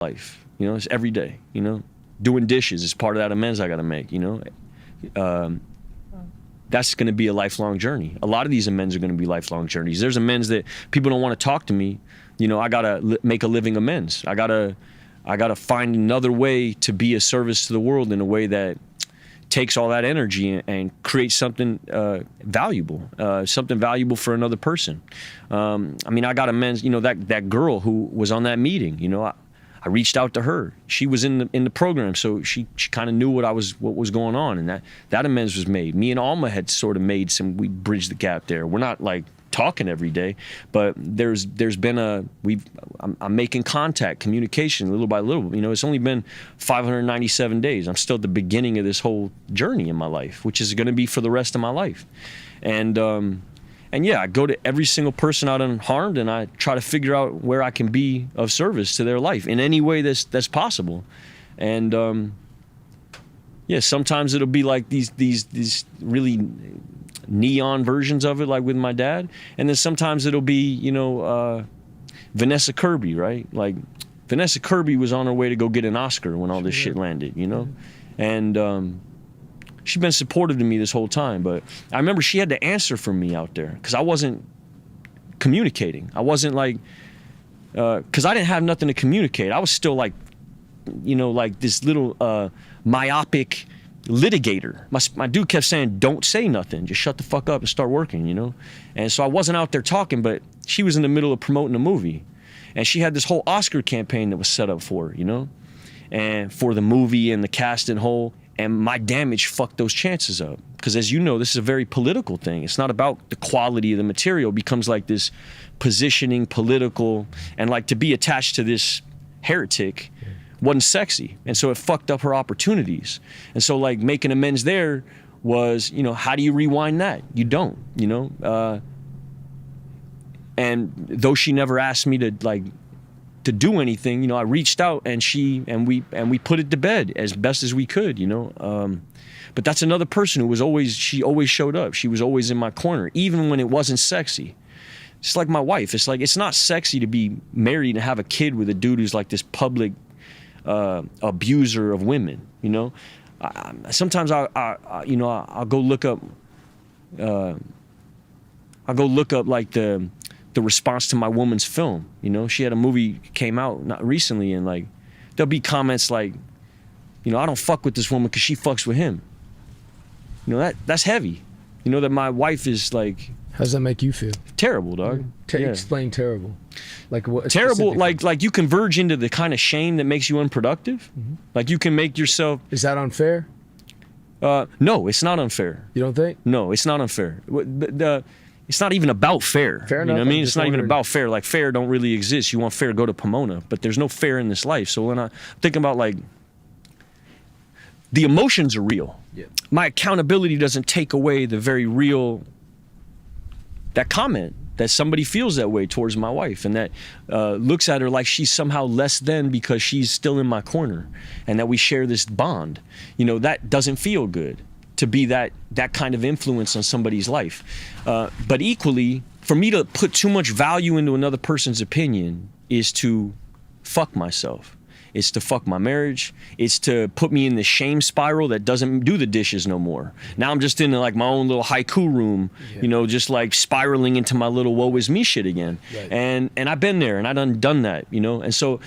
life. You know, it's every day. You know, doing dishes is part of that amends I got to make. You know, that's going to be a lifelong journey. A lot of these amends are going to be lifelong journeys. There's amends that people don't want to talk to me. You know, I got to make a living amends. I gotta find another way to be a service to the world in a way that takes all that energy and creates something valuable for another person. I mean, I got amends. You know, that girl who was on that meeting. You know, I reached out to her. She was in the program, so she kind of knew what was going on, and that amends was made. Me and Alma had sort of we bridged the gap there. We're not like talking every day, but there's been I'm making contact, communication little by little. You know, it's only been 597 days. I'm still at the beginning of this whole journey in my life, which is going to be for the rest of my life. And yeah, I go to every single person out unharmed, and I try to figure out where I can be of service to their life in any way that's possible. And yeah, sometimes it'll be like these really neon versions of it, like with my dad, and then sometimes it'll be, you know, Vanessa Kirby, right? Like Vanessa Kirby was on her way to go get an Oscar when all this shit landed, you know, and she's been supportive to me this whole time, but I remember she had to answer for me out there because I wasn't communicating. I wasn't like, because I didn't have nothing to communicate. I was still like, you know, like this little myopic litigator. My dude kept saying, don't say nothing, just shut the fuck up and start working, you know? And so I wasn't out there talking, but she was in the middle of promoting a movie. And she had this whole Oscar campaign that was set up for her, you know? And for the movie and the cast and whole. And my damage fucked those chances up. Because as you know, this is a very political thing. It's not about the quality of the material. It becomes like this positioning, political, and like to be attached to this heretic wasn't sexy. And so it fucked up her opportunities. And so like making amends there was, you know, how do you rewind that? You don't, you know? And though she never asked me to do anything, you know, I reached out and we put it to bed as best as we could, you know. But that's another person who she always showed up. She was always in my corner, even when it wasn't sexy. It's like my wife. It's like, it's not sexy to be married and have a kid with a dude who's like this public abuser of women, you know. Sometimes you know, I'll go look up like the response to my woman's film. You know, she had a movie came out not recently, and like there'll be comments like, you know, I don't fuck with this woman because she fucks with him. You know, that's heavy. You know, that my wife is like. How does that make you feel? Terrible, dog. Explain terrible. Like what? Terrible, like you can verge into the kind of shame that makes you unproductive. Mm-hmm. Like you can make yourself. Is that unfair? No, it's not unfair. You don't think? No, it's not unfair. It's not even about fair. Fair enough. You know what I mean? It's not even about fair. Like fair don't really exist. You want fair, go to Pomona. But there's no fair in this life. So when I think about like, the emotions are real. Yeah. My accountability doesn't take away the very real, that comment that somebody feels that way towards my wife and that looks at her like she's somehow less than because she's still in my corner and that we share this bond. You know, that doesn't feel good to be that kind of influence on somebody's life. But equally, for me to put too much value into another person's opinion is to fuck myself. It's to fuck my marriage. It's to put me in the shame spiral that doesn't do the dishes no more. Now I'm just in like my own little haiku room, you know, just like spiraling into my little woe is me shit again. Right. And I've been there and I done that, you know. And so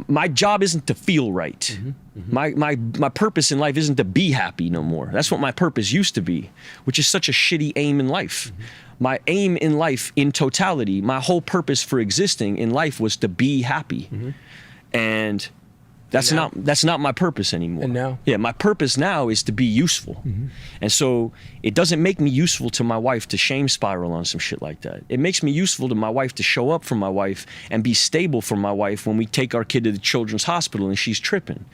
my job isn't to feel right. Mm-hmm. Mm-hmm. My purpose in life isn't to be happy no more. That's what my purpose used to be, which is such a shitty aim in life. Mm-hmm. My aim in life in totality, my whole purpose for existing in life was to be happy. Mm-hmm. And that's not my purpose anymore. And now? Yeah, my purpose now is to be useful. Mm-hmm. And so it doesn't make me useful to my wife to shame spiral on some shit like that. It makes me useful to my wife to show up for my wife and be stable for my wife when we take our kid to the children's hospital and she's tripping.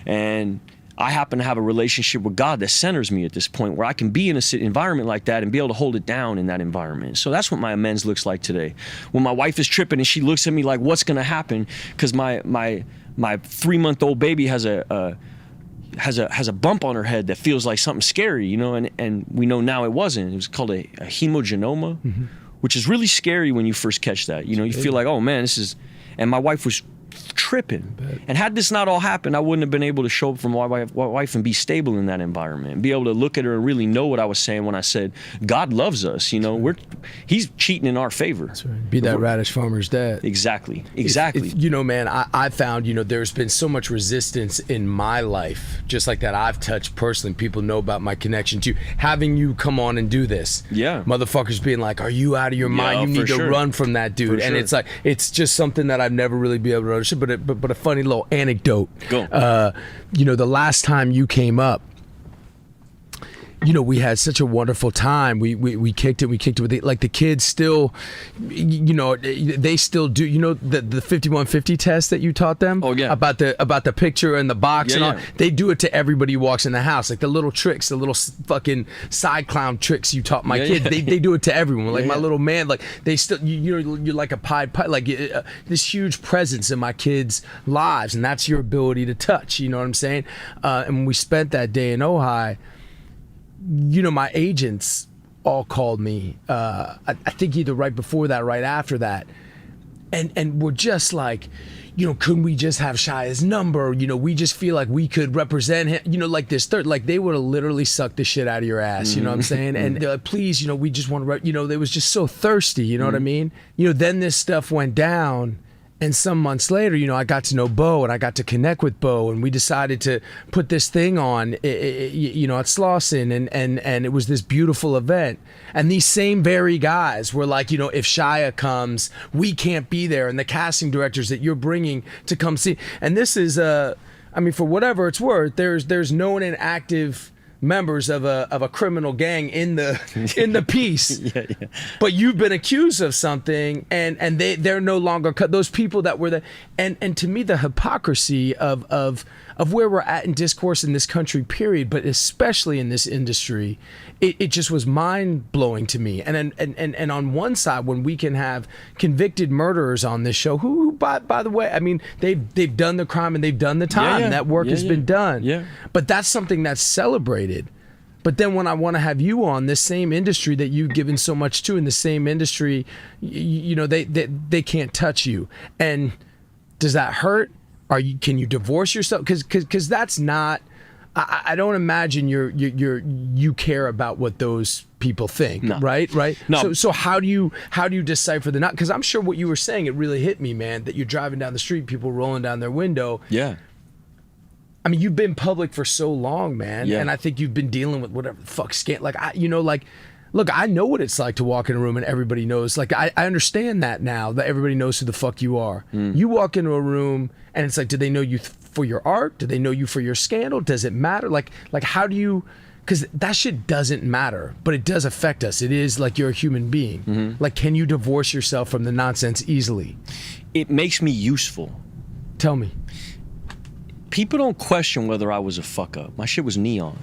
And I happen to have a relationship with God that centers me at this point where I can be in an environment like that and be able to hold it down in that environment. So that's what my amends looks like today. When my wife is tripping and she looks at me like, what's gonna happen? Because my 3-month-old baby has a bump on her head that feels like something scary, you know, and we know now it wasn't. It was called a hemogenoma, which is really scary when you first catch that. You know, you feel like, oh man, this is, and my wife was tripping. And had this not all happened, I wouldn't have been able to show up for my wife and be stable in that environment, and be able to look at her and really know what I was saying when I said, God loves us, you know, he's cheating in our favor. That's right. Be that radish farmer's dad. Exactly. You know, man, I found, you know, there's been so much resistance in my life, just like that I've touched personally. People know about my connection to you. Having you come on and do this. Yeah. Motherfuckers being like, are you out of your mind? You need to run from that dude. And it's like, it's just something that I've never really been able to understand, but a funny little anecdote. Go. You know, the last time you came up, you know, we had such a wonderful time. We kicked it with like the kids still, you know, they still do, you know, the 5150 test that you taught them. Oh yeah. About the picture and the box and all. Yeah. They do it to everybody who walks in the house. Like the little tricks, the little fucking side clown tricks you taught my kids. Yeah. They do it to everyone. Like my little man, like they still, you know, you're like a Pied Piper, like this huge presence in my kids' lives, and that's your ability to touch. You know what I'm saying? And when we spent that day in Ojai, you know, my agents all called me. I think either right before that, right after that, and we're just like, you know, couldn't we just have Shia's number? You know, we just feel like we could represent him. You know, like this third, like they would have literally sucked the shit out of your ass. You know what I'm saying? And they're like, please, you know, we just want to. You know, they was just so thirsty. You know what I mean? You know, then this stuff went down. And some months later, you know, I got to know Bo and I got to connect with Bo, and we decided to put this thing on, you know, at Slauson, and it was this beautiful event. And these same very guys were like, you know, if Shia comes, we can't be there, and the casting directors that you're bringing to come see. And this is, I mean, for whatever it's worth, there's known and active members of a criminal gang in the piece. Yeah. But you've been accused of something, and they're no longer those people that were and to me the hypocrisy of where we're at in discourse in this country, period, but especially in this industry, it just was mind-blowing to me. And on one side, when we can have convicted murderers on this show who by the way, I mean, they've done the crime and they've done the time. Yeah. That work has been done. Yeah. But that's something that's celebrated. But then when I want to have you on this same industry that you've given so much to, in the same industry, you know, they can't touch you. And does that hurt? Can you divorce yourself? Because that's not. I don't imagine you care about what those people think. No. Right. No. So how do you decipher the not? Because I'm sure what you were saying, it really hit me, man. That you're driving down the street, people rolling down their window. Yeah. I mean, you've been public for so long, man. Yeah. And I think you've been dealing with whatever the fuck look, I know what it's like to walk in a room and everybody knows. Like, I understand that now, that everybody knows who the fuck you are. You walk into a room and it's like, do they know you for your art? Do they know you for your scandal? Does it matter? Like how do you, because that shit doesn't matter, but it does affect us. It is like you're a human being. Mm-hmm. Like, can you divorce yourself from the nonsense easily? It makes me useful. Tell me. People don't question whether I was a fuck up. My shit was neon.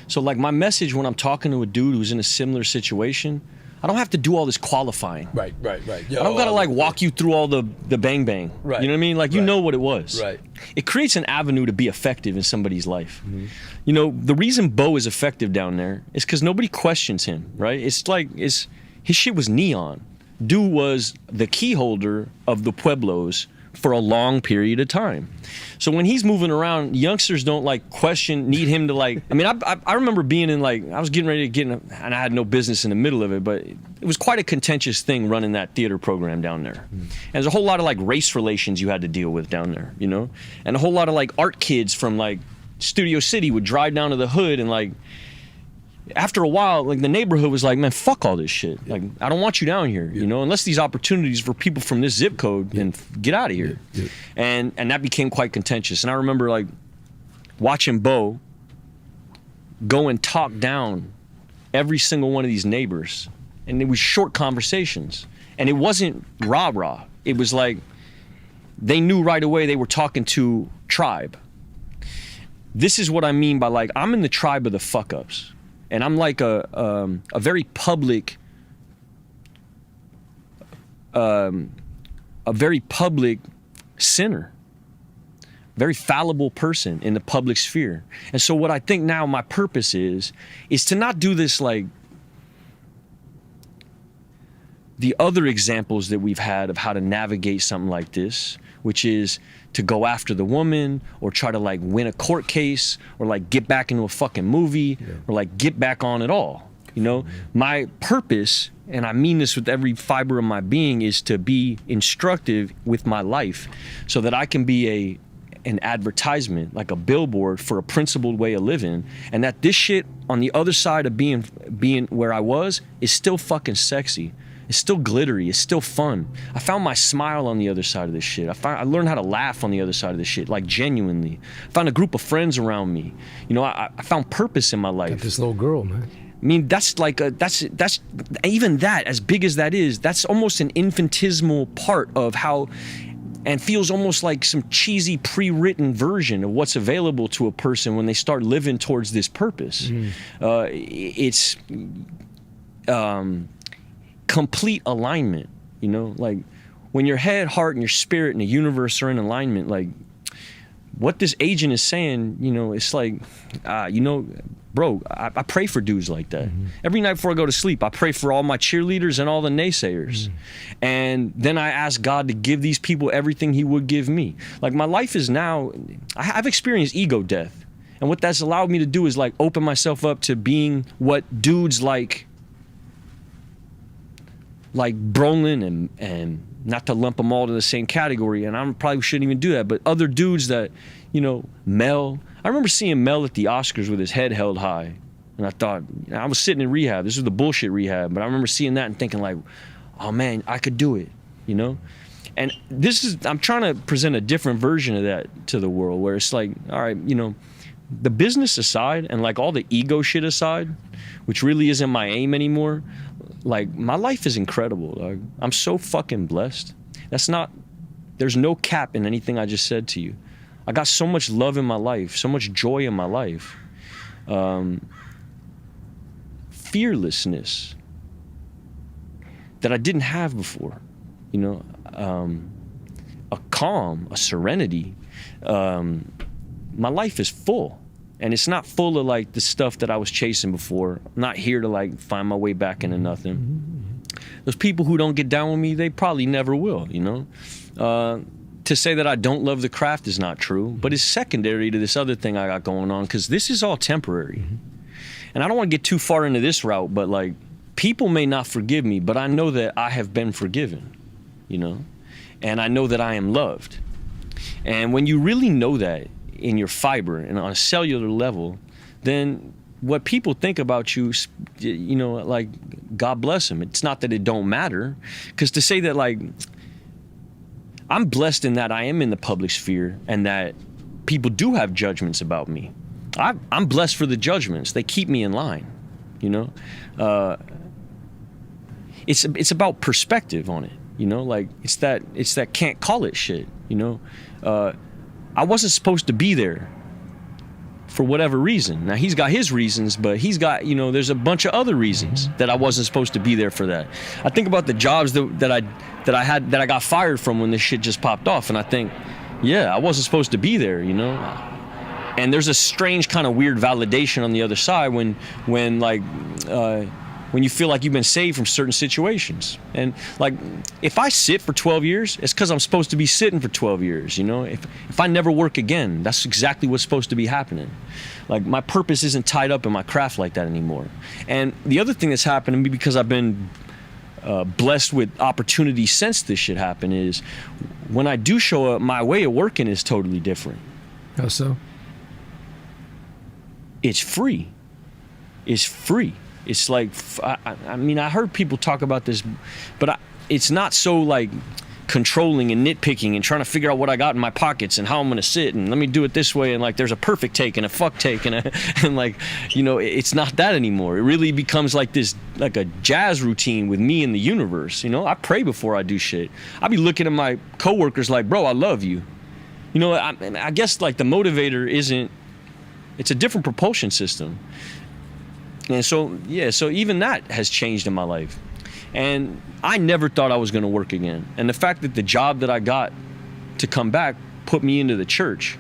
So like my message when I'm talking to a dude who's in a similar situation, I don't have to do all this qualifying. Right. Yo, I don't gotta like walk you through all the bang bang. Right. You know what I mean? Like you know what it was. Right. It creates an avenue to be effective in somebody's life. Mm-hmm. You know, the reason Bo is effective down there is because nobody questions him, right? It's like his shit was neon. Dude was the key holder of the Pueblos for a long period of time. So when he's moving around, youngsters don't like need him to like, I mean, I remember being in like, I was getting ready to get in, and I had no business in the middle of it, but it was quite a contentious thing running that theater program down there. And there's a whole lot of like race relations you had to deal with down there, you know? And a whole lot of like art kids from like Studio City would drive down to the hood, and like, after a while, like the neighborhood was like, man, fuck all this shit. Like, I don't want you down here, you know, unless these opportunities for people from this zip code, then get out of here. And that became quite contentious. And I remember like watching Bo go and talk down every single one of these neighbors. And it was short conversations. And it wasn't rah-rah. It was like, they knew right away they were talking to tribe. This is what I mean by like, I'm in the tribe of the fuck-ups. And I'm like a very public, sinner, very fallible person in the public sphere. And so what I think now my purpose is to not do this like the other examples that we've had of how to navigate something like this, which is to go after the woman or try to like win a court case or like get back into a fucking movie or like get back on it all. You know, my purpose, and I mean this with every fiber of my being, is to be instructive with my life so that I can be an advertisement, like a billboard for a principled way of living, and that this shit on the other side of being where I was is still fucking sexy. It's still glittery. It's still fun. I found my smile on the other side of this shit. I learned how to laugh on the other side of this shit, like genuinely. I found a group of friends around me. You know, I found purpose in my life. Got this little girl, man. I mean, that's like that's even that, as big as that is, that's almost an infinitesimal part of how, and feels almost like some cheesy pre-written version of what's available to a person when they start living towards this purpose. It's complete alignment, you know, like when your head, heart, and your spirit and the universe are in alignment, like what this agent is saying, you know, it's like, you know, bro, I pray for dudes like that. Every night before I go to sleep, I pray for all my cheerleaders and all the naysayers. And then I ask God to give these people everything he would give me. Like my life is now, I've experienced ego death. And what that's allowed me to do is like open myself up to being what dudes like Brolin and not to lump them all to the same category, and I probably shouldn't even do that, but other dudes that, you know, Mel. I remember seeing Mel at the Oscars with his head held high, and I thought, you know, I was sitting in rehab. This was the bullshit rehab, but I remember seeing that and thinking like, oh man, I could do it, you know? And I'm trying to present a different version of that to the world, where it's like, all right, you know, the business aside and like all the ego shit aside, which really isn't my aim anymore, like my life is incredible, dog. I'm so fucking blessed. There's no cap in anything I just said to you. I got so much love in my life, so much joy in my life. Fearlessness that I didn't have before, you know, a calm, a serenity. My life is full. And it's not full of like the stuff that I was chasing before. I'm not here to like find my way back into nothing. Those people who don't get down with me, they probably never will, you know? To say that I don't love the craft is not true, but it's secondary to this other thing I got going on, because this is all temporary. And I don't want to get too far into this route, but like people may not forgive me, but I know that I have been forgiven, you know? And I know that I am loved. And when you really know that in your fiber and on a cellular level, then what people think about you, you know, like, God bless them. It's not that it don't matter, because to say that, like, I'm blessed in that I am in the public sphere and that people do have judgments about me. I'm blessed for the judgments. They keep me in line, you know? It's about perspective on it, you know? Like, it's that can't call it shit, you know? I wasn't supposed to be there for whatever reason. Now he's got his reasons, but he's got, you know, there's a bunch of other reasons that I wasn't supposed to be there for that. I think about the jobs that I got fired from when this shit just popped off, and I think, yeah, I wasn't supposed to be there, you know? And there's a strange kind of weird validation on the other side when you feel like you've been saved from certain situations. And like, if I sit for 12 years, it's because I'm supposed to be sitting for 12 years, you know? If I never work again, that's exactly what's supposed to be happening. Like, my purpose isn't tied up in my craft like that anymore. And the other thing that's happened to me, because I've been blessed with opportunity since this shit happened, is when I do show up, my way of working is totally different. How so? It's free. It's free. It's like, I mean, I heard people talk about this, but it's not so like controlling and nitpicking and trying to figure out what I got in my pockets and how I'm gonna sit and let me do it this way, and like there's a perfect take and a fuck take and like, you know, it's not that anymore. It really becomes like this, like a jazz routine with me and the universe. You know, I pray before I do shit. I be looking at my coworkers like, bro, I love you. You know, I guess like the motivator isn't. It's a different propulsion system. And so, yeah, so even that has changed in my life. And I never thought I was going to work again. And the fact that the job that I got to come back put me into the church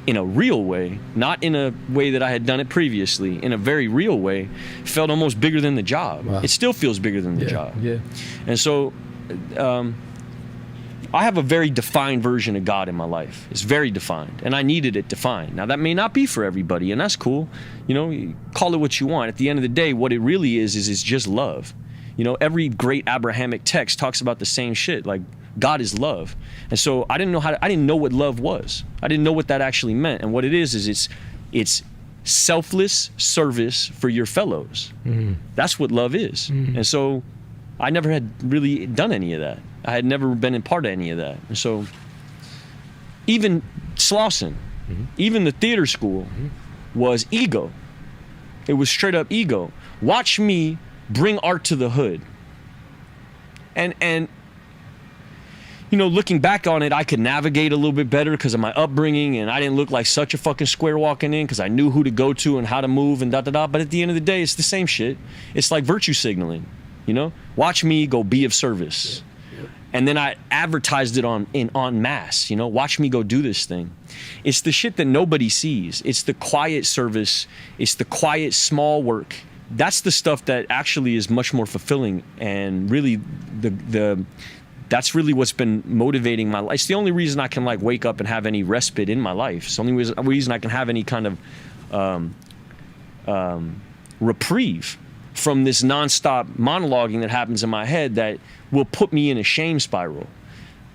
in a real way, not in a way that I had done it previously, in a very real way, felt almost bigger than the job. Wow. It still feels bigger than the job. Yeah. And so I have a very defined version of God in my life. It's very defined, and I needed it defined. Now, that may not be for everybody, and that's cool. You know, you call it what you want. At the end of the day, what it really is it's just love. You know, every great Abrahamic text talks about the same shit. Like, God is love. And so I didn't know what love was. I didn't know what that actually meant. And what it is it's selfless service for your fellows. That's what love is. And so I never had really done any of that. I had never been a part of any of that. And so even Slauson, even the theater school was ego. It was straight up ego. Watch me bring art to the hood. And you know, looking back on it, I could navigate a little bit better because of my upbringing, and I didn't look like such a fucking square walking in because I knew who to go to and how to move and da-da-da. But at the end of the day, it's the same shit. It's like virtue signaling, you know? Watch me go be of service. And then I advertised it en masse, you know? Watch me go do this thing. It's the shit that nobody sees. It's the quiet service. It's the quiet small work. That's the stuff that actually is much more fulfilling, and really that's really what's been motivating my life. It's the only reason I can like wake up and have any respite in my life. It's the only reason I can have any kind of reprieve from this nonstop monologuing that happens in my head that will put me in a shame spiral.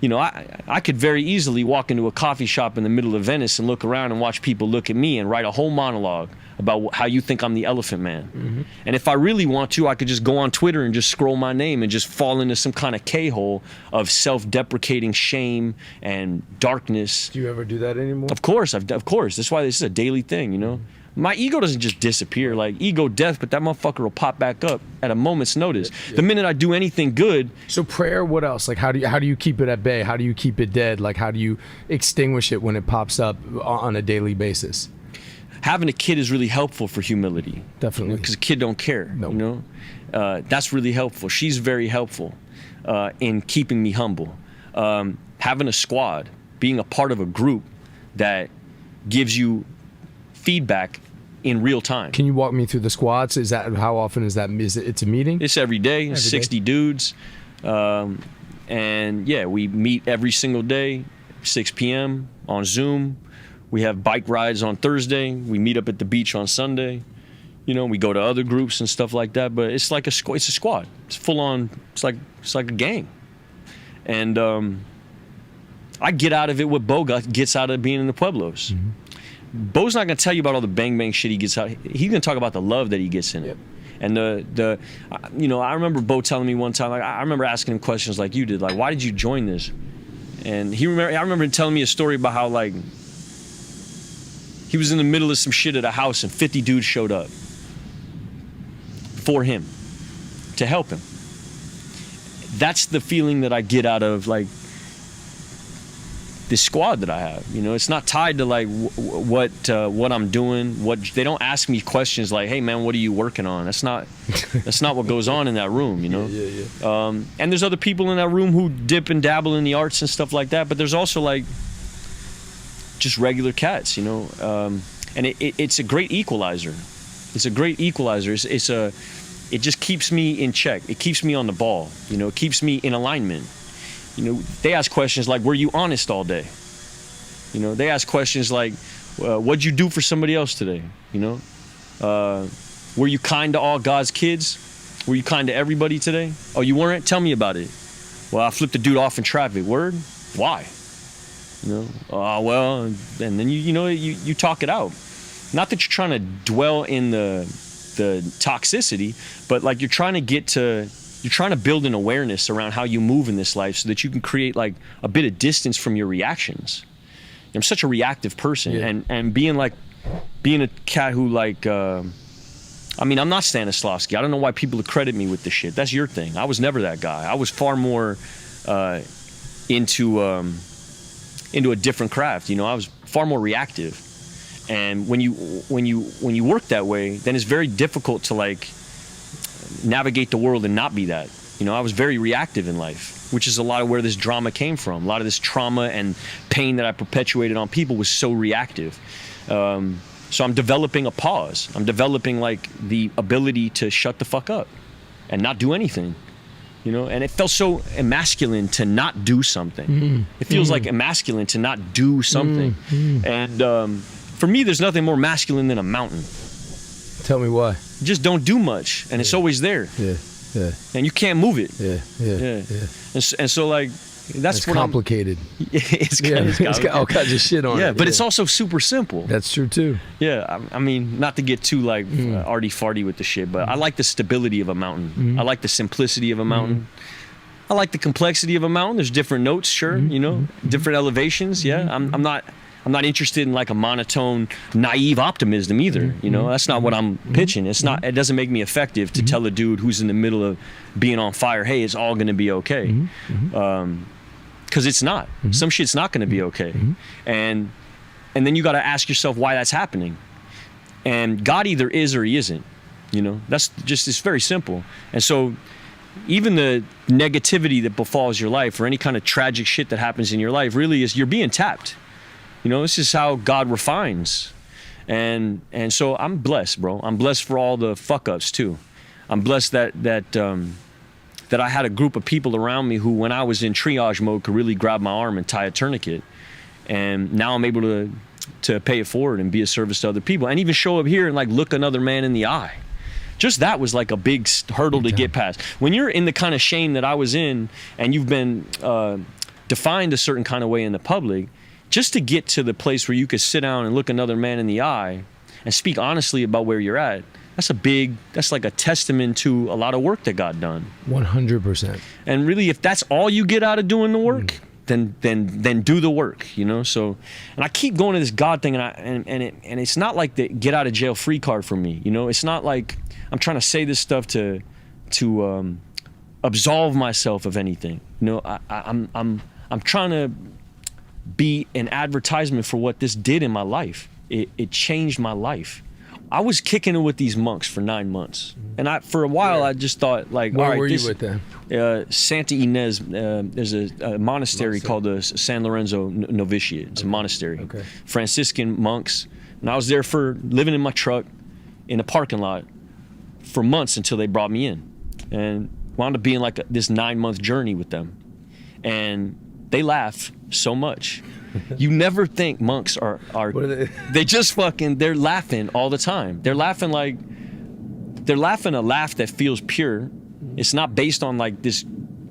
You know, I could very easily walk into a coffee shop in the middle of Venice and look around and watch people look at me and write a whole monologue about how you think I'm the elephant man. And if I really want to, I could just go on Twitter and just scroll my name and just fall into some kind of K-hole of self-deprecating shame and darkness. Do you ever do that anymore? Of course. That's why this is a daily thing, you know? My ego doesn't just disappear, like ego death, but that motherfucker will pop back up at a moment's notice. The minute I do anything good. So prayer, what else? Like how do you keep it at bay? How do you keep it dead? Like how do you extinguish it when it pops up on a daily basis? Having a kid is really helpful for humility. Definitely. Because a kid don't care, you know? That's really helpful. She's very helpful in keeping me humble. Having a squad, being a part of a group that gives you feedback in real time. Can you walk me through the squads? Is that, how often is that? It's a meeting? It's every day, 60 dudes. And yeah, we meet every single day, 6 p.m. on Zoom. We have bike rides on Thursday. We meet up at the beach on Sunday. You know, we go to other groups and stuff like that. But it's like it's a squad. It's full on. It's like a gang. And I get out of it what Bo gets out of being in the Pueblos. Bo's not gonna tell you about all the bang shit he gets out. He's gonna talk about the love that he gets in it. And you know, I remember Bo telling me one time, like I remember asking him questions like you did, like why did you join this? And I remember him telling me a story about how like he was in the middle of some shit at a house and 50 dudes showed up for him to help him. That's the feeling that I get out of like this squad that I have. You know, it's not tied to like what I'm doing. They don't ask me questions like, "Hey man, what are you working on?" That's not what goes on in that room. You know. And there's other people in that room who dip and dabble in the arts and stuff like that. But there's also like just regular cats. You know. And it's a great equalizer. It's a great equalizer. It just keeps me in check. It keeps me on the ball. You know. It keeps me in alignment. You know, they ask questions like, were you honest all day? You know, they ask questions like, what'd you do for somebody else today? You know, were you kind to all God's kids? Were you kind to everybody today? Oh, you weren't? Tell me about it. Well, I flipped a dude off in traffic. Word? Why? You know, well, and then you talk it out. Not that you're trying to dwell in the toxicity, but like you're trying to build an awareness around how you move in this life so that you can create like a bit of distance from your reactions. I'm such a reactive person, and being a cat who like, I mean, I'm not Stanislavski. I don't know why people accredit me with this shit. That's your thing. I was never that guy. I was far more into a different craft. You know, I was far more reactive. And when you work that way, then it's very difficult to like navigate the world and not be that. You know, I was very reactive in life, which is a lot of where this drama came from. A lot of this trauma and pain that I perpetuated on people was so reactive. So I'm developing a pause. I'm developing like the ability to shut the fuck up and not do anything You know, and it felt so emasculine to not do something. It feels like emasculine to not do something. And for me, there's nothing more masculine than a mountain. Tell me why. You just don't do much, and it's always there. Yeah. And you can't move it. Yeah. And so like, that's it's what complicated. It's got all kinds of shit on it. Yeah, but it's also super simple. That's true too. Yeah, I mean, not to get too like arty-farty with the shit, but I like the stability of a mountain. I like the simplicity of a mountain. I like the complexity of a mountain. There's different notes, sure, you know, different elevations. Yeah, I'm not interested in like a monotone, naive optimism either. You know, that's not what I'm pitching. It's not. It doesn't make me effective to tell a dude who's in the middle of being on fire, hey, it's all gonna be okay. Because it's not. Some shit's not gonna be okay. And then you got to ask yourself why that's happening. And God either is or he isn't. You know, that's just, it's very simple. And so even the negativity that befalls your life or any kind of tragic shit that happens in your life really is, you're being tapped. You know, this is how God refines. And so I'm blessed, bro. I'm blessed for all the fuck ups too. I'm blessed that I had a group of people around me who, when I was in triage mode, could really grab my arm and tie a tourniquet. And now I'm able to pay it forward and be a service to other people, and even show up here and like look another man in the eye. Just that was like a big hurdle to get past. When you're in the kind of shame that I was in, and you've been defined a certain kind of way in the public, just to get to the place where you could sit down and look another man in the eye and speak honestly about where you're at, that's like a testament to a lot of work that got done. 100%. And really, if that's all you get out of doing the work, then do the work, you know? So, and I keep going to this God thing, and it's not like the get out of jail free card for me, you know? It's not like I'm trying to say this stuff to absolve myself of anything. You know, I'm trying to be an advertisement for what this did in my life. It changed my life. I was kicking it with these monks for 9 months, and for a while I just thought like, where all right, were you with them? Santa Ynez. There's a monastery called the San Lorenzo Novitiate. It's a monastery, Franciscan monks, and I was there for living in my truck in a parking lot for months until they brought me in, and wound up being like this 9-month journey with them, and they laugh so much. You never think monks are they just fucking, they're laughing all the time. They're laughing a laugh that feels pure. It's not based on like this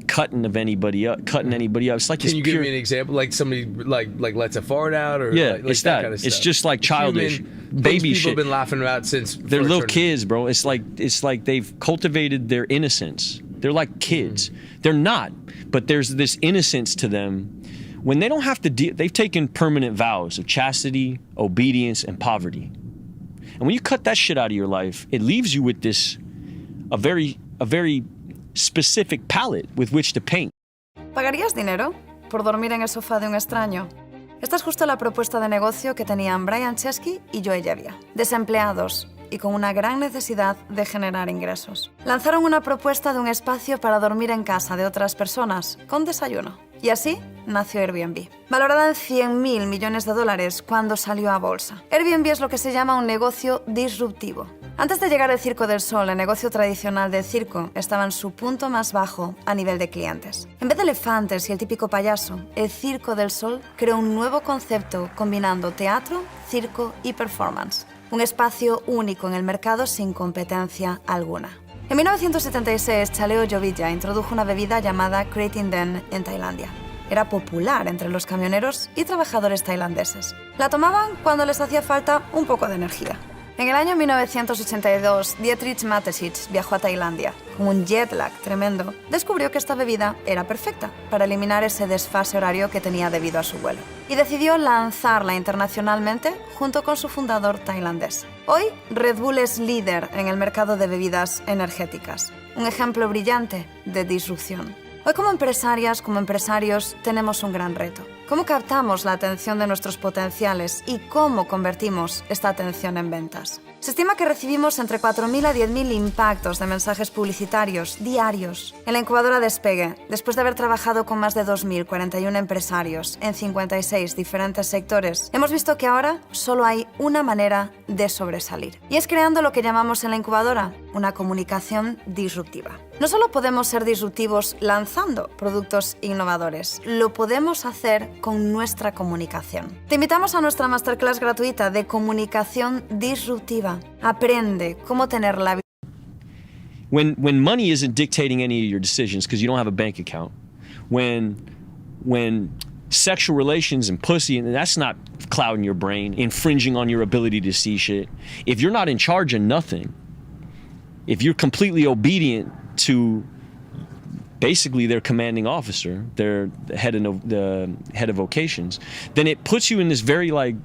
cutting anybody up. It's like, can you give me an example? Like somebody like lets a fart out, or yeah, like it's that. Kind of it's stuff. just like childish baby shit. People have been laughing about since they're little kids, bro. It's like they've cultivated their innocence. They're like kids. They're not, but there's this innocence to them. When they don't have to they've taken permanent vows of chastity, obedience, and poverty. And when you cut that shit out of your life, it leaves you with a very specific palette with which to paint. ¿Pagarías dinero por dormir en el sofá de un extraño? Esta es justo la propuesta de negocio que tenían Brian Chesky y Joe Jebbia, desempleados y con una gran necesidad de generar ingresos. Lanzaron una propuesta de un espacio para dormir en casa de otras personas, con desayuno. Y así nació Airbnb, valorada en $100.000 millones cuando salió a bolsa. Airbnb es lo que se llama un negocio disruptivo. Antes de llegar al Circo del Sol, el negocio tradicional del circo estaba en su punto más bajo a nivel de clientes. En vez de elefantes y el típico payaso, el Circo del Sol creó un nuevo concepto combinando teatro, circo y performance. Un espacio único en el mercado sin competencia alguna. En 1976, Chaleo Jovilla introdujo una bebida llamada Creating Den en Tailandia. Era popular entre los camioneros y trabajadores tailandeses. La tomaban cuando les hacía falta un poco de energía. En el año 1982, Dietrich Mateschitz viajó a Tailandia. Con un jet lag tremendo, descubrió que esta bebida era perfecta para eliminar ese desfase horario que tenía debido a su vuelo. Y decidió lanzarla internacionalmente junto con su fundador tailandés. Hoy, Red Bull es líder en el mercado de bebidas energéticas. Un ejemplo brillante de disrupción. Hoy como empresarias, como empresarios, tenemos un gran reto. ¿Cómo captamos la atención de nuestros potenciales y cómo convertimos esta atención en ventas? Se estima que recibimos entre 4.000 a 10.000 impactos de mensajes publicitarios diarios. En la incubadora Despegue, después de haber trabajado con más de 2.041 empresarios en 56 diferentes sectores, hemos visto que ahora solo hay una manera de sobresalir. Y es creando lo que llamamos en la incubadora una comunicación disruptiva. No solo podemos ser disruptivos lanzando productos innovadores, lo podemos hacer con nuestra comunicación. Te invitamos a nuestra masterclass gratuita de comunicación disruptiva. Aprende cómo tener la vida. When money isn't dictating any of your decisions because you don't have a bank account, when sexual relations and pussy, and that's not clouding your brain, infringing on your ability to see shit. If you're not in charge of nothing, if you're completely obedient to basically their commanding officer, their head of vocations, then it puts you in this very like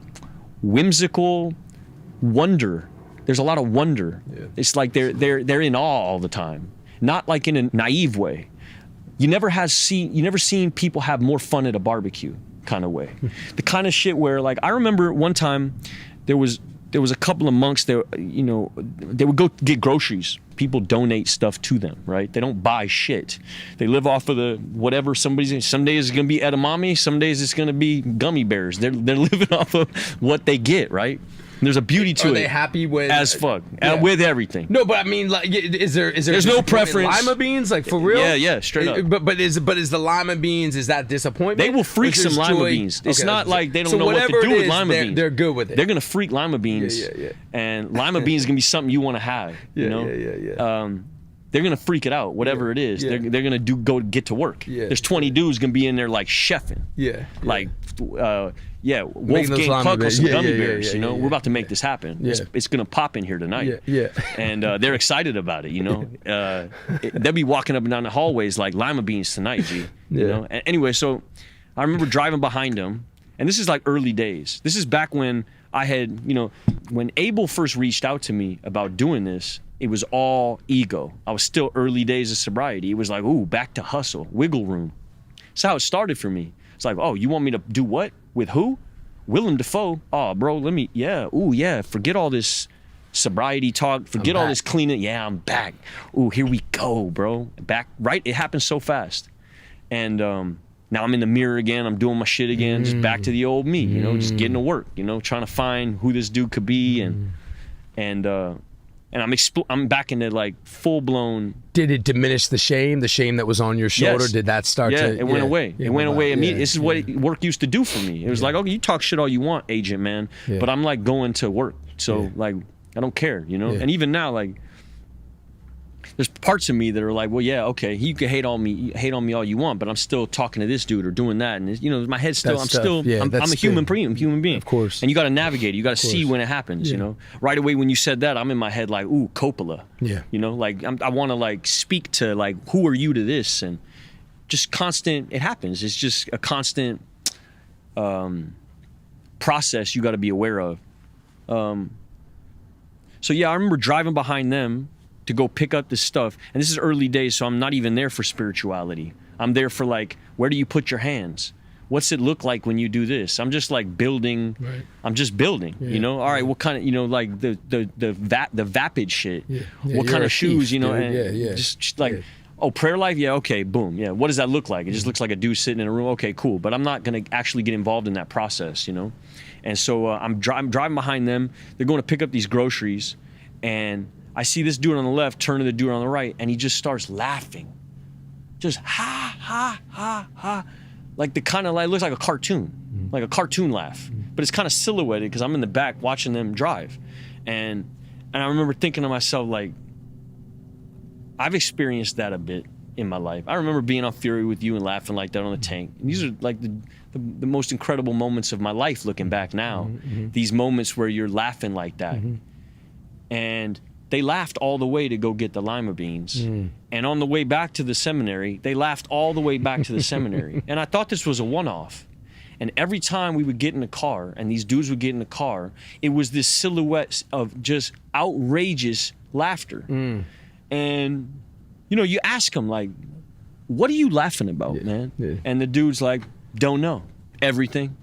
whimsical wonder. There's a lot of wonder. Yeah. It's like they're in awe all the time, not like in a naive way. You never seen people have more fun at a barbecue kind of way. The kind of shit where like I remember one time there was a couple of monks that, you know, they would go get groceries. People donate stuff to them, right? They don't buy shit. They live off of the whatever some days it's gonna be edamame, some days it's gonna be gummy bears. They're living off of what they get, right? And there's a beauty to it. Are they happy with as fuck with everything? No, but I mean, like, is there? There's no preference. Lima beans, like for real? Yeah, straight up. But is the lima beans? Is that disappointment? They will freak some lima beans. It's not like they don't know what to do with lima beans. They're good with it. They're gonna freak lima beans. Yeah. And lima beans is gonna be something you want to have. You know? Yeah. They're gonna freak it out, whatever it is. Yeah. They're gonna go get to work. Yeah. There's 20 dudes gonna be in there like chefing. Yeah. Like, Wolfgang Puck with some gummy bears. You know, we're about to make this happen. Yeah. It's gonna pop in here tonight. Yeah. And they're excited about it. You know, they'll be walking up and down the hallways like lima beans tonight, G. You know. And anyway, so I remember driving behind them, and this is like early days. This is back when I had, you know, when Abel first reached out to me about doing this. It was all ego. I was still early days of sobriety. It was like, ooh, back to hustle, wiggle room. That's how it started for me. It's like, oh, you want me to do what? With who? Willem Dafoe. Oh, bro, forget all this sobriety talk. Forget all this cleaning. Yeah, I'm back. Ooh, here we go, bro. Back, right? It happened so fast. And now I'm in the mirror again. I'm doing my shit again. Just back to the old me, you know, just getting to work, you know, trying to find who this dude could be. And I'm back into like full blown. Did it diminish the shame that was on your shoulder? Yes. Did that start to? Yeah, it went away. It went away immediately. This is what work used to do for me. It was like, okay, you talk shit all you want, agent man, but I'm like going to work. So like, I don't care, you know. And even now, like, there's parts of me that are like, well, yeah, okay, you can hate on me all you want, but I'm still talking to this dude or doing that, and you know, my head's still, I'm a human being, of course, and you got to navigate it, you got to see when it happens, you know. Right away when you said that, I'm in my head like, ooh, Coppola, you know, like I want to like speak to like, who are you to this, and just constant. It happens. It's just a constant process you got to be aware of. So yeah, I remember driving behind them to go pick up this stuff. And this is early days, so I'm not even there for spirituality. I'm there for like, where do you put your hands? What's it look like when you do this? I'm just like building. Right. I'm just building, you know? All right, what kind of, you know, like the vapid shit. What kind of shoes, you know? And just like, oh, prayer life? Yeah, okay, boom. Yeah, what does that look like? It just looks like a dude sitting in a room. Okay, cool. But I'm not going to actually get involved in that process, you know? And so I'm driving behind them. They're going to pick up these groceries, and I see this dude on the left turn to the dude on the right, and he just starts laughing. Just ha, ha, ha, ha. Like the kind of like, looks like a cartoon, like a cartoon laugh. But it's kind of silhouetted because I'm in the back watching them drive. And I remember thinking to myself, like, I've experienced that a bit in my life. I remember being on Fury with you and laughing like that on the tank. And these are like the most incredible moments of my life looking back now. These moments where you're laughing like that. And they laughed all the way to go get the lima beans. And on the way back to the seminary, they laughed all the way back to the seminary. And I thought this was a one-off. And every time we would get in the car and these dudes would get in the car, it was this silhouette of just outrageous laughter. And, you know, you ask them, like, what are you laughing about, man? And the dude's like, don't know. Everything.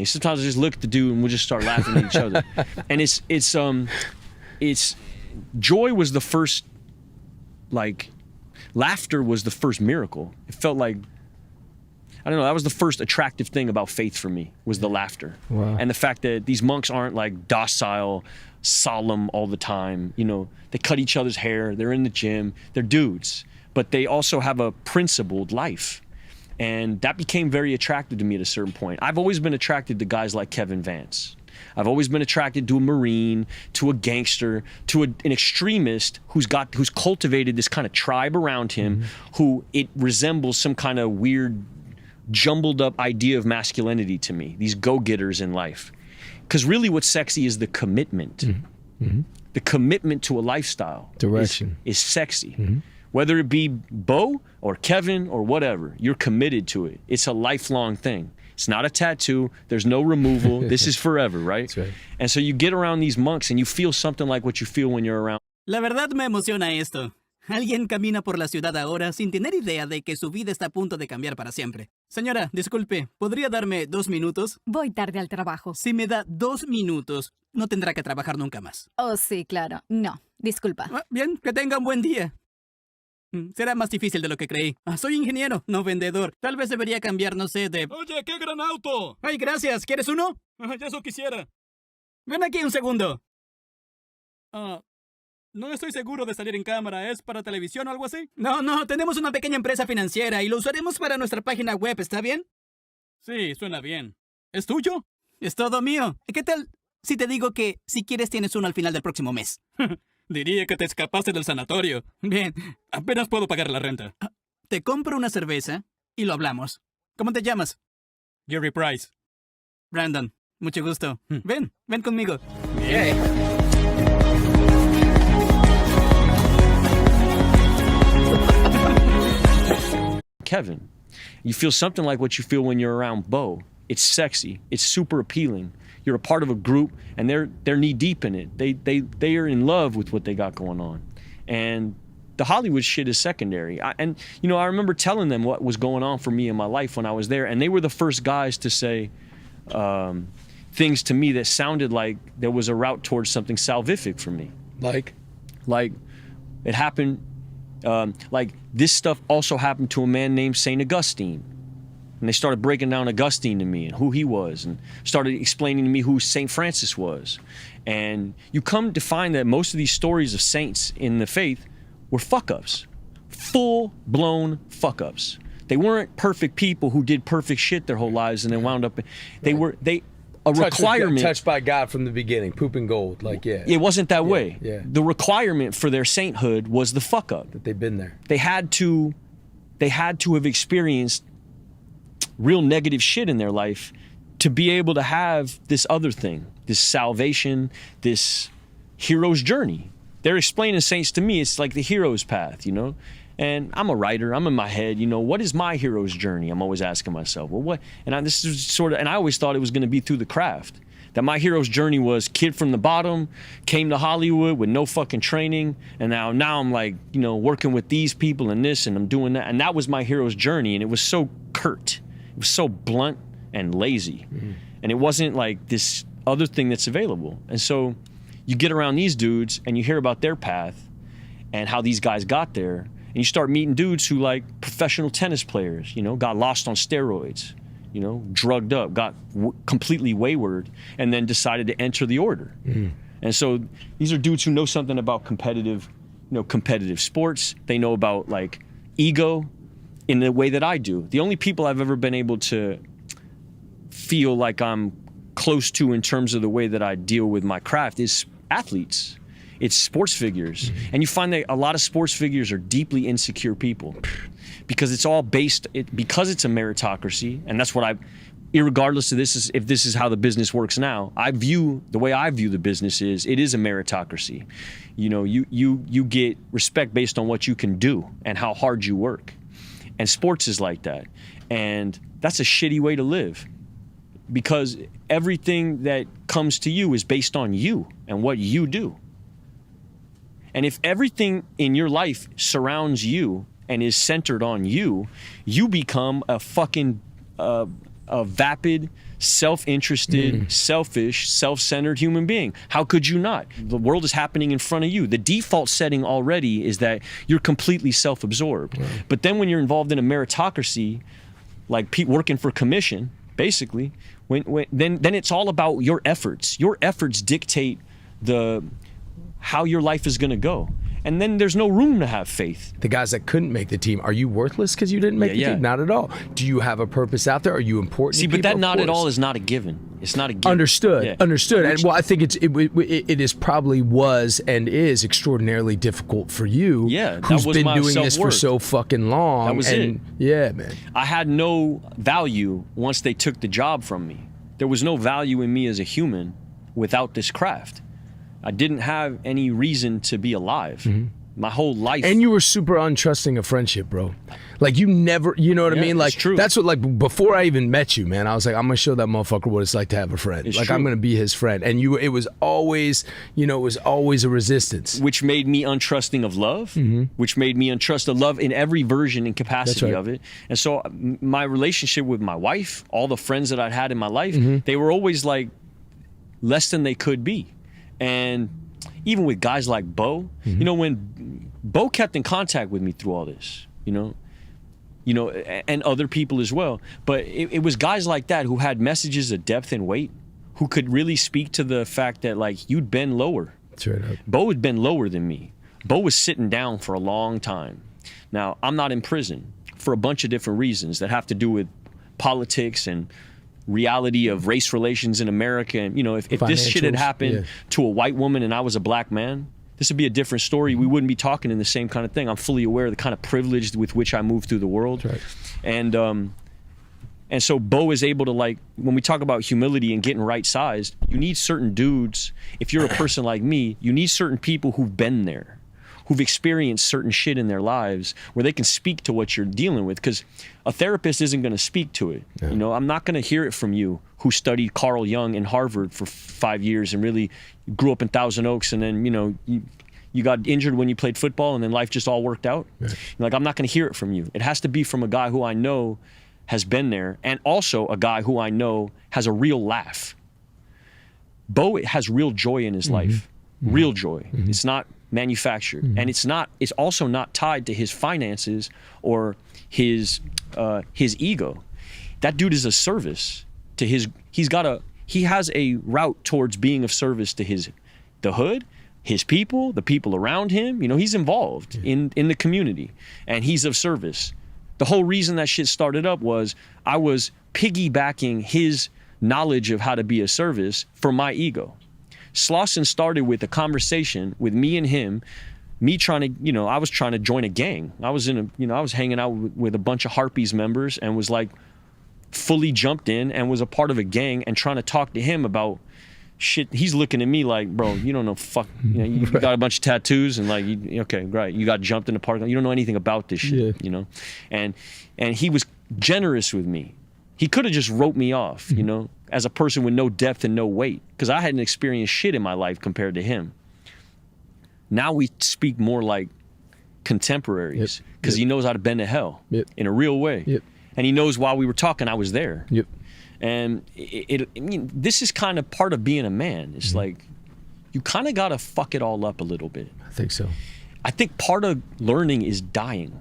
Sometimes I just look at the dude and we'll just start laughing at each other. And it's joy was the first, like, laughter was the first miracle. It felt like, I don't know, that was the first attractive thing about faith for me, was the laughter. Wow. And the fact that these monks aren't like docile, solemn all the time. You know, they cut each other's hair, they're in the gym, they're dudes, but they also have a principled life. And that became very attractive to me at a certain point. I've always been attracted to guys like Kevin Vance. I've always been attracted to a Marine, to a gangster, to an extremist who's cultivated this kind of tribe around him, who it resembles some kind of weird, jumbled up idea of masculinity to me, these go-getters in life. Because really what's sexy is the commitment. The commitment to a lifestyle. Direction. Is sexy. Whether it be Bo or Kevin or whatever, you're committed to it. It's a lifelong thing. It's not a tattoo. There's no removal. This is forever, right? That's right? And so you get around these monks and you feel something like what you feel when you're around. La verdad me emociona esto. Alguien camina por la ciudad ahora sin tener idea de que su vida está a punto de cambiar para siempre. Señora, disculpe, ¿podría darme 2 minutos? Voy tarde al trabajo. Si me da 2 minutos, no tendrá que trabajar nunca más. Oh, sí, claro. No, disculpa. Bien, que tenga un buen día. Será más difícil de lo que creí. Soy ingeniero, no vendedor. Tal vez debería cambiar, no sé, de... Oye, qué gran auto. ¡Ay, gracias! ¿Quieres uno? Ya eso quisiera. Ven aquí un segundo. No estoy seguro de salir en cámara. ¿Es para televisión o algo así? No, tenemos una pequeña empresa financiera y lo usaremos para nuestra página web, ¿está bien? Sí, suena bien. ¿Es tuyo? Es todo mío. ¿Qué tal si te digo que si quieres tienes uno al final del próximo mes? Diría que te escapaste del sanatorio. Bien. Apenas puedo pagar la renta. Te compro una cerveza y lo hablamos. ¿Cómo te llamas? Gary Price. Brandon. Mucho gusto. Ven conmigo. Bien. Kevin, you feel something like what you feel when you're around Bo. It's sexy. It's super appealing. You're a part of a group, and they're knee deep in it. They are in love with what they got going on, and the Hollywood shit is secondary. I remember telling them what was going on for me in my life when I was there, and they were the first guys to say things to me that sounded like there was a route towards something salvific for me. Like it happened. Like this stuff also happened to a man named Saint Augustine. And they started breaking down Augustine to me and who he was, and started explaining to me who St. Francis was. And you come to find that most of these stories of saints in the faith were fuck-ups, full-blown fuck-ups. They weren't perfect people who did perfect shit their whole lives and then wound up. Requirement. Touched by God from the beginning, poop and gold, like yeah. It wasn't that way. Yeah. The requirement for their sainthood was the fuck-up. That they've been there. They had to have experienced real negative shit in their life to be able to have this other thing, this salvation, this hero's journey. They're explaining saints to me, it's like the hero's path, you know? And I'm a writer, I'm in my head, you know, what is my hero's journey? I'm always asking myself, well, what? And I always thought it was gonna be through the craft. That my hero's journey was kid from the bottom, came to Hollywood with no fucking training, and now I'm like, you know, working with these people and this, and I'm doing that. And that was my hero's journey, and it was so curt. It was so blunt and lazy. And it wasn't like this other thing that's available. And so you get around these dudes and you hear about their path and how these guys got there, and you start meeting dudes who, like professional tennis players, you know, got lost on steroids, you know, drugged up, got completely wayward, and then decided to enter the order. And so these are dudes who know something about competitive sports. They know about like ego in the way that I do. The only people I've ever been able to feel like I'm close to in terms of the way that I deal with my craft is athletes. It's sports figures. And you find that a lot of sports figures are deeply insecure people because it's all because it's a meritocracy, and that's what irregardless of if this is how the business works now, the way I view the business is, it is a meritocracy. You know, you get respect based on what you can do and how hard you work. And sports is like that. And that's a shitty way to live, because everything that comes to you is based on you and what you do. And if everything in your life surrounds you and is centered on you, you become a fucking a vapid, self-interested, selfish, self-centered human being. How could you not? The world is happening in front of you. The default setting already is that you're completely self-absorbed. Right. But then when you're involved in a meritocracy, like working for commission, basically, then it's all about your efforts. Your efforts dictate how your life is going to go. And then there's no room to have faith. The guys that couldn't make the team, are you worthless because you didn't make the team? Not at all. Do you have a purpose out there? Are you important? See, but that not at all is not a given. It's not a given. Understood. Yeah. Understood. And well, I think it is probably was and is extraordinarily difficult for you. Yeah, who's been doing this for so fucking long. That was it. Yeah, man. I had no value once they took the job from me. There was no value in me as a human without this craft. I didn't have any reason to be alive. My whole life. And you were super untrusting of friendship, bro. Like you never, you know what I mean? Like true. That's what, like before I even met you, man, I was like, I'm gonna show that motherfucker what it's like to have a friend. It's like true. I'm gonna be his friend. And it was always, it was always a resistance. Which made me untrusting of love, which made me untrust of love in every version and capacity of it. And so my relationship with my wife, all the friends that I'd had in my life, they were always like less than they could be. And even with guys like Bo, when Bo kept in contact with me through all this, and other people as well. But it was guys like that who had messages of depth and weight, who could really speak to the fact that like you'd been lower. That's right. Bo had been lower than me. Bo was sitting down for a long time. Now, I'm not in prison for a bunch of different reasons that have to do with politics and reality of race relations in America. And if this shit had happened to a white woman and I was a black man, this would be a different story. We wouldn't be talking in the same kind of thing. I'm fully aware of the kind of privilege with which I move through the world. Right. And so Bo is able to, like, when we talk about humility and getting right sized, you need certain dudes. If you're a person like me, you need certain people who've been there, who've experienced certain shit in their lives where they can speak to what you're dealing with, because a therapist isn't going to speak to it. Yeah. I'm not going to hear it from you who studied Carl Jung in Harvard for 5 years and really grew up in Thousand Oaks, and then, you got injured when you played football and then life just all worked out. Yeah. Like, I'm not going to hear it from you. It has to be from a guy who I know has been there, and also a guy who I know has a real laugh. Bo has real joy in his life, real joy. It's not manufactured, and it's also not tied to his finances or his ego. That dude is a service to he has a route towards being of service to the hood, his people, the people around him. He's involved in the community, and he's of service. The whole reason that shit started up was I was piggybacking his knowledge of how to be a service for my ego. Slauson started with a conversation with me and him, me trying to, I was trying to join a gang. I was I was hanging out with a bunch of Harpies members and was like fully jumped in and was a part of a gang and trying to talk to him about shit. He's looking at me like, bro, you don't know fuck, you got a bunch of tattoos and like, okay, right. You got jumped in the park. You don't know anything about this shit, and he was generous with me. He could have just wrote me off, as a person with no depth and no weight, because I hadn't experienced shit in my life compared to him. Now we speak more like contemporaries, because he knows how to bend to hell in a real way. And he knows while we were talking, I was there. And this is kind of part of being a man. It's like, you kind of got to fuck it all up a little bit. I think so. I think part of learning is dying.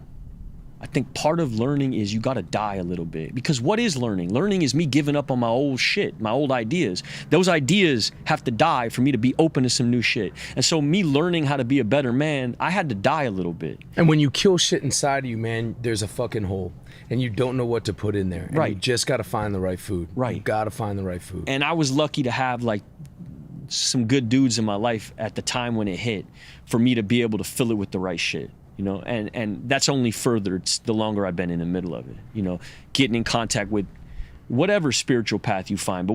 I think part of learning is you got to die a little bit. Because what is learning? Learning is me giving up on my old shit, my old ideas. Those ideas have to die for me to be open to some new shit. And so me learning how to be a better man, I had to die a little bit. And when you kill shit inside of you, man, there's a fucking hole. And you don't know what to put in there. And right. You just got to find the right food. Right. You got to find the right food. And I was lucky to have like some good dudes in my life at the time when it hit for me to be able to fill it with the right shit. And that's only furthered the longer I've been in the middle of it, getting in contact with whatever spiritual path you find. But